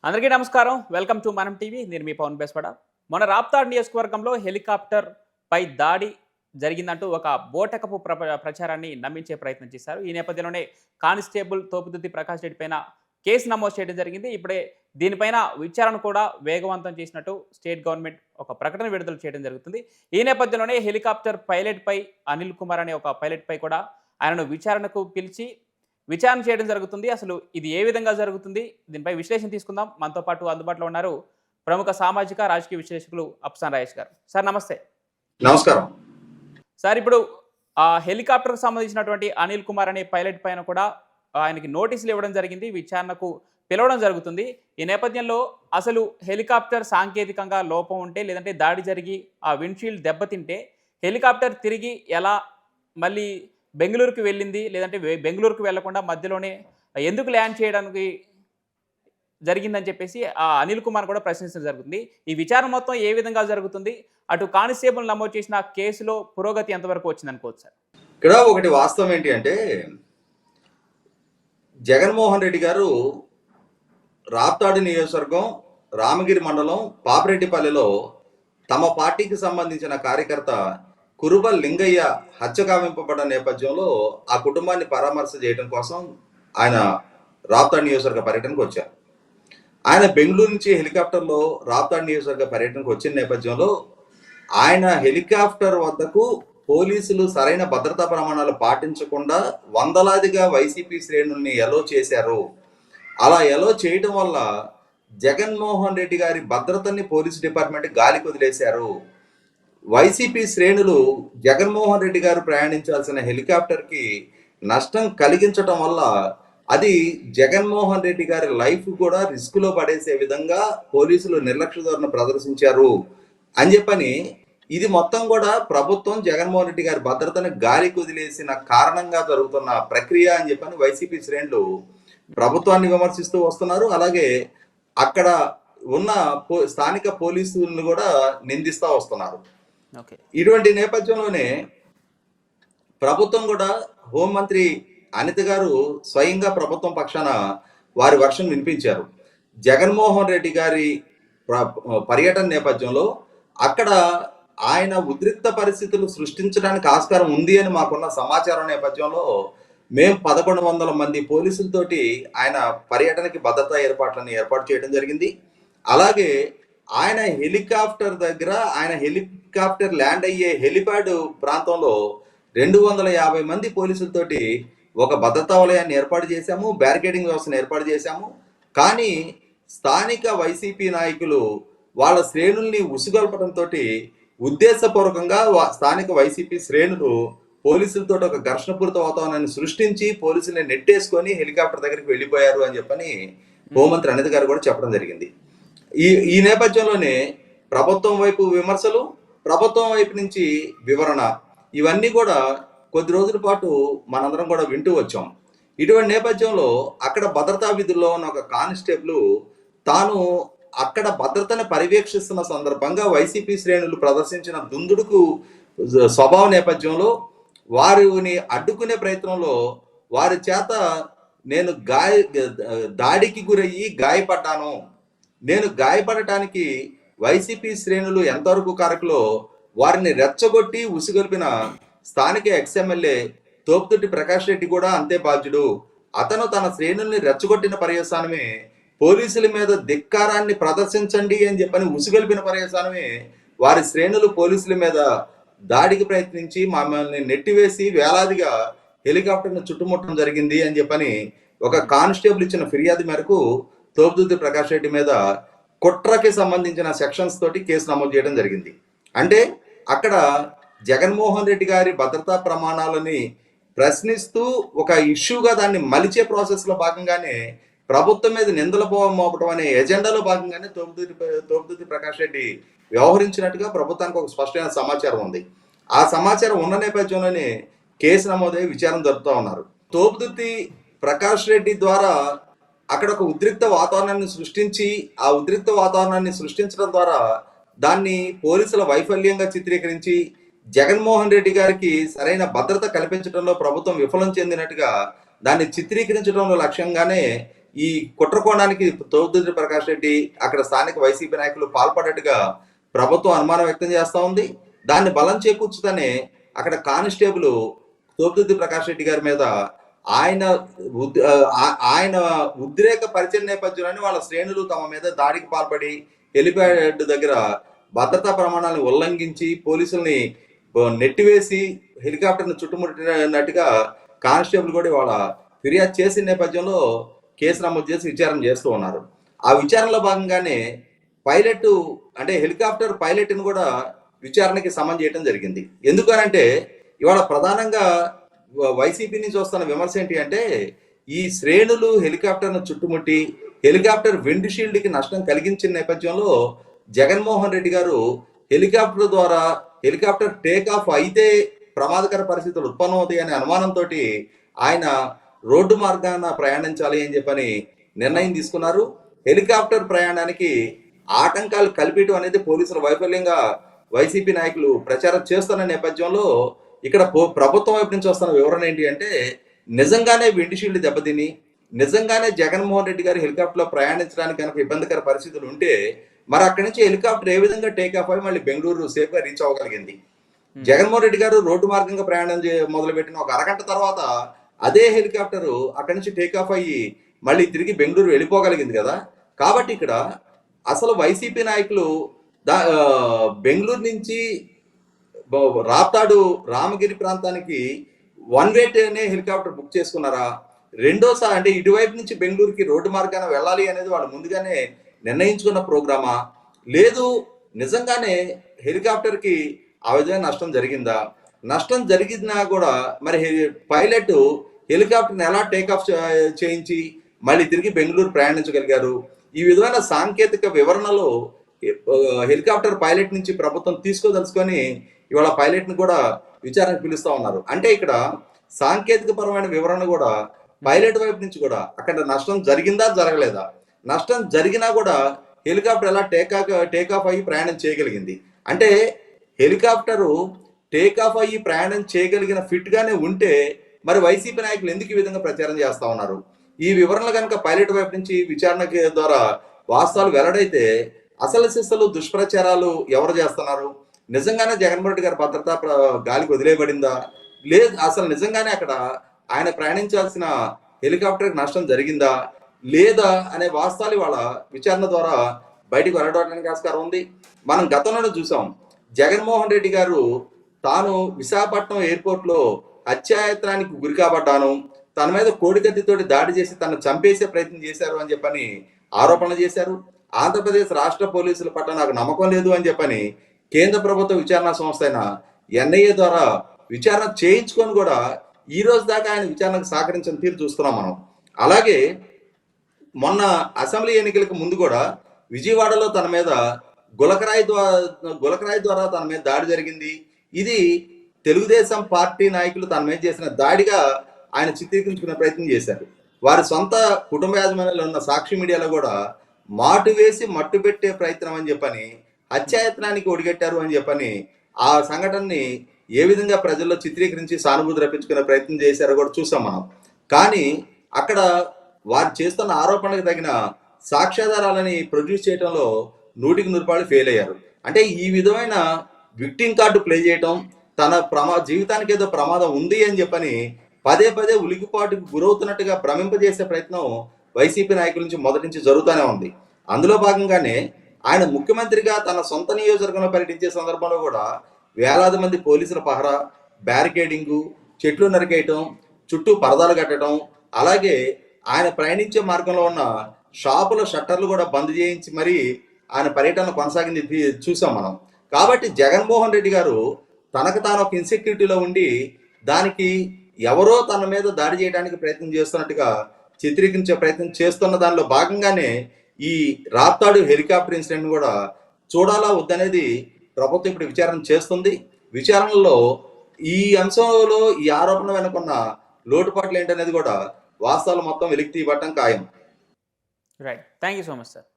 అందరికీ నమస్కారం. Welcome to మనం టీవీ. నేను మీ పవన్ బేస్పడ. మన రాప్తాడ్ నియోజకవర్గంలో హెలికాప్టర్ పై దాడి జరిగిందంటూ ఒక బోటకపు ప్రచారాన్ని నమ్మించే ప్రయత్నం చేశారు. ఈ నేపథ్యంలోనే కానిస్టేబుల్ తోపుదుద్ది ప్రకాష్ రెడ్డి పైన కేసు నమోదు చేయడం జరిగింది. ఇప్పుడే దీనిపైన విచారణ కూడా వేగవంతం చేసినట్టు స్టేట్ గవర్నమెంట్ ఒక ప్రకటన విడుదల చేయడం జరుగుతుంది. ఈ నేపథ్యంలోనే హెలికాప్టర్ పైలట్ పై అనిల్ కుమార్ అనే ఒక పైలట్ పై కూడా ఆయనను విచారణకు పిలిచి విచారణ చేయడం జరుగుతుంది. అసలు ఇది ఏ విధంగా జరుగుతుంది? దీనిపై విశ్లేషణ తీసుకుందాం. మనతో పాటు అందుబాటులో ఉన్నారు ప్రముఖ సామాజిక రాజకీయ విశ్లేషకులు అప్సాన్ రాయేష్ గారు. సార్ నమస్తే. నమస్కారం సార్, ఇప్పుడు ఆ హెలికాప్టర్కు సంబంధించినటువంటి అనిల్ కుమార్ అనే పైలట్ పైన కూడా ఆయనకి నోటీసులు ఇవ్వడం జరిగింది. విచారణకు పిలవడం జరుగుతుంది. ఈ నేపథ్యంలో అసలు హెలికాప్టర్ సాంకేతికంగా లోపం ఉంటే, లేదంటే దాడి జరిగి ఆ విండ్షీల్డ్ దెబ్బతింటే హెలికాప్టర్ తిరిగి ఎలా మళ్ళీ బెంగళూరుకి వెళ్ళింది, లేదంటే బెంగళూరుకు వెళ్లకుండా మధ్యలోనే ఎందుకు ల్యాండ్ చేయడానికి జరిగిందని చెప్పేసి ఆ అనిల్ కుమార్ కూడా ప్రశ్నించడం జరుగుతుంది. ఈ విచారణ మొత్తం ఏ విధంగా జరుగుతుంది? అటు కానిస్టేబుల్ నమోదు చేసిన కేసులో పురోగతి ఎంతవరకు వచ్చింది అనుకోవచ్చు సార్? ఇక్కడ ఒకటి వాస్తవం ఏంటి అంటే, జగన్మోహన్ రెడ్డి గారు రాప్తాడు నియోజకవర్గం రామగిరి మండలం పాపిరెడ్డిపల్లిలో తమ పార్టీకి సంబంధించిన కార్యకర్త కురుబ లింగయ్య హత్య కావింపబడ్డ నేపథ్యంలో ఆ కుటుంబాన్ని పరామర్శ చేయడం కోసం ఆయన రాప్తాడు నియోజకవర్గ పర్యటనకు వచ్చారు. ఆయన బెంగళూరు నుంచి హెలికాప్టర్లో రాప్తాడు నియోజకవర్గ పర్యటనకు వచ్చిన నేపథ్యంలో ఆయన హెలికాప్టర్ వద్దకు పోలీసులు సరైన భద్రతా ప్రమాణాలు పాటించకుండా వందలాదిగా వైసీపీ శ్రేణుల్ని ఎలో చేశారు. అలా ఎలో చేయటం వల్ల జగన్మోహన్ రెడ్డి గారి భద్రతని పోలీసు డిపార్ట్మెంట్ గాలికి వదిలేశారు. వైసీపీ శ్రేణులు జగన్మోహన్ రెడ్డి గారు ప్రయాణించాల్సిన హెలికాప్టర్కి నష్టం కలిగించటం వల్ల అది జగన్మోహన్ రెడ్డి గారి లైఫ్ కూడా రిస్క్లో పడేసే విధంగా పోలీసులు నిర్లక్ష్య ధోరణి ప్రదర్శించారు అని చెప్పని, ఇది మొత్తం కూడా ప్రభుత్వం జగన్మోహన్ రెడ్డి గారి భద్రతను గాలికి వదిలేసిన కారణంగా జరుగుతున్న ప్రక్రియ అని చెప్పని వైసీపీ శ్రేణులు ప్రభుత్వాన్ని విమర్శిస్తూ వస్తున్నారు. అలాగే అక్కడ ఉన్న స్థానిక పోలీసులను కూడా నిందిస్తూ వస్తున్నారు. ఇటువంటి నేపథ్యంలోనే ప్రభుత్వం కూడా హోంమంత్రి అనిత గారు స్వయంగా ప్రభుత్వం పక్షాన వారి వర్షం వినిపించారు. జగన్మోహన్ రెడ్డి గారి పర్యటన నేపథ్యంలో అక్కడ ఆయన ఉద్రిక్త పరిస్థితులు సృష్టించడానికి ఆస్కారం ఉంది అని మాకున్న సమాచారం నేపథ్యంలో మేము 1100 మంది పోలీసులతోటి ఆయన పర్యటనకి భద్రతా ఏర్పాటు చేయడం జరిగింది. అలాగే ఆయన హెలికాప్టర్ దగ్గర, ఆయన హెలికాప్టర్ ల్యాండ్ అయ్యే హెలిప్యాడ్ ప్రాంతంలో 250 మంది పోలీసులతోటి ఒక భద్రతా వలయాన్ని ఏర్పాటు చేశాము, బ్యారికేడింగ్ వ్యవస్థను ఏర్పాటు చేశాము. కానీ స్థానిక వైసీపీ నాయకులు వాళ్ళ శ్రేణుల్ని ఉసుగొల్పడంతో ఉద్దేశపూర్వకంగా స్థానిక వైసీపీ శ్రేణులు పోలీసులతో ఒక ఘర్షణపూరిత వాతావరణాన్ని సృష్టించి పోలీసుల్ని నెట్టేసుకొని హెలికాప్టర్ దగ్గరికి వెళ్ళిపోయారు అని చెప్పని హోంమంత్రి అనిత గారు కూడా చెప్పడం జరిగింది. ఈ నేపథ్యంలోనే ప్రభుత్వం వైపు విమర్శలు, ప్రభుత్వం వైపు నుంచి వివరణ, ఇవన్నీ కూడా కొద్ది రోజుల పాటు మనందరం కూడా వింటూ వచ్చాం. ఇటువంటి నేపథ్యంలో అక్కడ భద్రతా విధుల్లో ఉన్న ఒక కానిస్టేబుల్ తాను అక్కడ భద్రతను పర్యవేక్షిస్తున్న సందర్భంగా వైసీపీ శ్రేణులు ప్రదర్శించిన దుందుడుకు స్వభావ నేపథ్యంలో వారిని అడ్డుకునే ప్రయత్నంలో వారి చేత నేను దాడికి గురయ్యి గాయపడ్డాను, నేను గాయపడటానికి వైసీపీ శ్రేణులు ఎంతవరకు కారకులో వారిని రెచ్చగొట్టి ఉసిగొల్పిన స్థానిక ఎక్స్ఎమ్మెల్యే తోపుదుద్ది ప్రకాష్ రెడ్డి కూడా అంతే బాధ్యుడు. అతను తన శ్రేణుల్ని రెచ్చగొట్టిన పర్యవసానమే, పోలీసుల మీద ధిక్కారాన్ని ప్రదర్శించండి అని చెప్పని ఉసిగొల్పిన పర్యవసానమే వారి శ్రేణులు పోలీసుల మీద దాడికి ప్రయత్నించి మమ్మల్ని నెట్టివేసి వేలాదిగా హెలికాప్టర్ను చుట్టుముట్టడం జరిగింది అని చెప్పని ఒక కానిస్టేబుల్ ఇచ్చిన ఫిర్యాదు మేరకు తోపుదుద్ది ప్రకాష్ రెడ్డి మీద కుట్రకి సంబంధించిన సెక్షన్స్ తోటి కేసు నమోదు చేయడం జరిగింది. అంటే అక్కడ జగన్మోహన్ రెడ్డి గారి భద్రతా ప్రమాణాలని ప్రశ్నిస్తూ ఒక ఇష్యూగా దాన్ని మలిచే ప్రాసెస్లో భాగంగానే ప్రభుత్వం మీద నిందల మోపడం అనే ఎజెండాలో భాగంగానే తోపుదుద్ది ప్రకాష్ రెడ్డి వ్యవహరించినట్టుగా ప్రభుత్వానికి ఒక స్పష్టమైన సమాచారం ఉంది. ఆ సమాచారం ఉన్న నేపథ్యంలోనే కేసు నమోదై విచారణ జరుపుతూ ఉన్నారు. తోపుదుద్ది ప్రకాష్ రెడ్డి ద్వారా అక్కడ ఒక ఉద్రిక్త వాతావరణాన్ని సృష్టించి, ఆ ఉద్రిక్త వాతావరణాన్ని సృష్టించడం ద్వారా దాన్ని పోలీసుల వైఫల్యంగా చిత్రీకరించి జగన్మోహన్ రెడ్డి గారికి సరైన భద్రత కల్పించడంలో ప్రభుత్వం విఫలం చెందినట్టుగా దాన్ని చిత్రీకరించడంలో లక్ష్యంగానే ఈ కుట్రకోణానికి తోపుదుర్తి ప్రకాష్ రెడ్డి అక్కడ స్థానిక వైసీపీ నాయకులు పాల్పడ్డట్టుగా ప్రభుత్వం అనుమానం వ్యక్తం చేస్తా ఉంది. దాన్ని బలం చేకూర్చుతనే అక్కడ కానిస్టేబుల్ తోపుదుర్తి ప్రకాష్ రెడ్డి గారి మీద ఆయన ఆయన ఉద్రేక పరిచయ నేపథ్యంలోనే వాళ్ళ శ్రేణులు తమ మీద దాడికి పాల్పడి హెలిప్యాడ్ దగ్గర భద్రతా ప్రమాణాలను ఉల్లంఘించి పోలీసుల్ని నెట్టివేసి హెలికాప్టర్ను చుట్టుముట్టినట్టుగా కానిస్టేబుల్ కూడా వాళ్ళ ఫిర్యాదు చేసిన నేపథ్యంలో కేసు నమోదు చేసి విచారణ చేస్తూ ఉన్నారు. ఆ విచారణలో భాగంగానే పైలట్ అంటే హెలికాప్టర్ పైలట్ని కూడా విచారణకి సమన్ చేయడం జరిగింది. ఎందుకనంటే ఇవాళ ప్రధానంగా వైసీపీ నుంచి వస్తున్న విమర్శ ఏంటి అంటే ఈ శ్రేణులు హెలికాప్టర్ను చుట్టుముట్టి హెలికాప్టర్ విండ్ షీల్డ్కి నష్టం కలిగించిన నేపథ్యంలో జగన్మోహన్ రెడ్డి గారు హెలికాప్టర్ ద్వారా హెలికాప్టర్ టేక్ ఆఫ్ అయితే ప్రమాదకర పరిస్థితులు ఉత్పన్నమవుతాయి అనే అనుమానంతో ఆయన రోడ్డు మార్గాన ప్రయాణించాలి అని చెప్పని నిర్ణయం తీసుకున్నారు. హెలికాప్టర్ ప్రయాణానికి ఆటంకాలు కల్పించడం అనేది పోలీసుల వైఫల్యంగా వైసీపీ నాయకులు ప్రచారం చేస్తున్న నేపథ్యంలో ఇక్కడ ప్రభుత్వం వైపు నుంచి వస్తున్న వివరణ ఏంటి అంటే నిజంగానే విండ్ షీల్డ్ దెబ్బతిని నిజంగానే జగన్మోహన్ రెడ్డి గారు హెలికాప్టర్లో ప్రయాణించడానికి కనుక ఇబ్బందికర పరిస్థితులు ఉంటే మరి అక్కడి నుంచి హెలికాప్టర్ ఏ విధంగా టేక్ ఆఫ్ అయ్యి మళ్ళీ బెంగళూరు సేఫ్గా రీచ్ అవ్వగలిగింది. జగన్మోహన్ రెడ్డి గారు రోడ్డు మార్గంగా ప్రయాణం మొదలుపెట్టిన ఒక అరగంట తర్వాత అదే హెలికాప్టరు అక్కడి నుంచి టేక్ ఆఫ్ అయ్యి మళ్ళీ తిరిగి బెంగళూరు వెళ్ళిపోగలిగింది కదా. కాబట్టి ఇక్కడ అసలు వైసీపీ నాయకులు బెంగళూరు నుంచి రాప్తాడు రామగిరి ప్రాంతానికి వన్ వే అనే హెలికాప్టర్ బుక్ చేసుకున్నారా, రెండోసారి అంటే ఇటువైపు నుంచి బెంగళూరుకి రోడ్డు మార్గాన వెళ్ళాలి అనేది వాళ్ళు ముందుగానే నిర్ణయించుకున్న ప్రోగ్రామా, లేదు నిజంగానే హెలికాప్టర్కి ఆ విధంగా నష్టం జరిగిందా, నష్టం జరిగినా కూడా మరి పైలట్ హెలికాప్టర్ని ఎలా టేకాఫ్ చేయించి మళ్ళీ తిరిగి బెంగళూరు ప్రయాణించగలిగారు. ఈ విధమైన సాంకేతిక వివరణలో హెలికాప్టర్ పైలట్ నుంచి ప్రభుత్వం తీసుకోదలుచుకొని ఇవాళ పైలట్ని కూడా విచారణకు పిలుస్తా ఉన్నారు. అంటే ఇక్కడ సాంకేతిక పరమైన వివరణ కూడా పైలట్ వైపు నుంచి కూడా అక్కడ నష్టం జరిగిందా జరగలేదా, నష్టం జరిగినా కూడా హెలికాప్టర్ ఎలా టేకాఫ్ అయ్యి ప్రయాణం చేయగలిగింది, అంటే హెలికాప్టరు టేకాఫ్ అయ్యి ప్రయాణం చేయగలిగిన ఫిట్ గానే ఉంటే మరి వైసీపీ నాయకులు ఎందుకు ఈ విధంగా ప్రచారం చేస్తా ఉన్నారు. ఈ వివరణలు కనుక పైలట్ వైపు నుంచి విచారణ ద్వారా వాస్తవాలు వెల్లడైతే అసలు సిసలు దుష్ప్రచారాలు ఎవరు చేస్తున్నారు, నిజంగానే జగన్మోహన్ రెడ్డి గారి భద్రత గాలికి వదిలేయబడిందా, లేదు అసలు నిజంగానే అక్కడ ఆయన ప్రయాణించాల్సిన హెలికాప్టర్కి నష్టం జరిగిందా లేదా అనే వాస్తవాలు వాళ్ళ విచారణ ద్వారా బయటకు వెళ్ళడానికి ఆస్కారం ఉంది. మనం గతంలోనే చూసాం, జగన్మోహన్ రెడ్డి గారు తాను విశాఖపట్నం ఎయిర్పోర్ట్లో హత్యాయత్నానికి గురి కాబడ్డాను, తన మీద కోడికత్తితోటి దాడి చేసి తను చంపేసే ప్రయత్నం చేశారు అని చెప్పని ఆరోపణలు చేశారు. ఆంధ్రప్రదేశ్ రాష్ట్ర పోలీసుల పట్ల నాకు నమ్మకం లేదు అని చెప్పని కేంద్ర ప్రభుత్వ విచారణ సంస్థ అయిన ఎన్ఐఏ ద్వారా విచారణ చేయించుకొని కూడా ఈ రోజు దాకా ఆయన విచారణకు సహకరించిన తీరు చూస్తున్నాం మనం. అలాగే మొన్న అసెంబ్లీ ఎన్నికలకు ముందు కూడా విజయవాడలో తన మీద గులకరాయి ద్వారా తన మీద దాడి జరిగింది. ఇది తెలుగుదేశం పార్టీ నాయకులు తన మీద చేసిన దాడిగా ఆయన చిత్రీకరించుకునే ప్రయత్నం చేశారు. వారి సొంత కుటుంబ యాజమాన్యంలో ఉన్న సాక్షి మీడియాలో కూడా మాటు వేసి మట్టు పెట్టే ప్రయత్నం అని చెప్పని హత్యాయత్నానికి ఒడిగట్టారు అని చెప్పని ఆ సంఘటనని ఏ విధంగా ప్రజల్లో చిత్రీకరించి సానుభూతి రప్పించుకునే ప్రయత్నం చేశారో కూడా చూసాం మనం. కానీ అక్కడ వారు చేస్తున్న ఆరోపణలకు తగిన సాక్ష్యాధారాలని ప్రొడ్యూస్ చేయడంలో 100కి 100 ఫెయిల్ అయ్యారు. అంటే ఈ విధమైన విక్టింగ్ కార్డు ప్లే చేయటం, తన జీవితానికి ఏదో ప్రమాదం ఉంది అని చెప్పని పదే పదే ఉలికిపాటుకు గురవుతున్నట్టుగా భ్రమింపజేసే ప్రయత్నం వైసీపీ నాయకుల నుంచి మొదటి నుంచి జరుగుతూనే ఉంది. అందులో భాగంగానే ఆయన ముఖ్యమంత్రిగా తన సొంత నియోజకవర్గంలో పర్యటించే సందర్భంలో కూడా వేలాది మంది పోలీసుల పహరా, బ్యారికేడింగు, చెట్లు నరికేయటం, చుట్టూ పరదాలు కట్టడం, అలాగే ఆయన ప్రయాణించే మార్గంలో ఉన్న షాపుల షట్టర్లు కూడా బంద్ చేయించి మరీ ఆయన పర్యటన కొనసాగింది చూసాం మనం. కాబట్టి జగన్మోహన్ రెడ్డి గారు తనకు తాను ఒక ఇన్సెక్యూరిటీలో ఉండి దానికి ఎవరో తన మీద దాడి చేయడానికి ప్రయత్నం చేస్తున్నట్టుగా చిత్రీకరించే ప్రయత్నం చేస్తున్న దానిలో భాగంగానే ఈ రాప్తాడు హెలికాప్టర్ ఇన్సిడెంట్ కూడా చూడాలా వద్దనేది ప్రభుత్వం ఇప్పుడు విచారణ చేస్తుంది. విచారణలో ఈ అంశంలో ఈ ఆరోపణ వెనుకున్న లోటుపాట్లు ఏంటనేది కూడా వాస్తవాలు మొత్తం వెలికి తీయబట్టం ఖాయం. Right, thank you so much sir.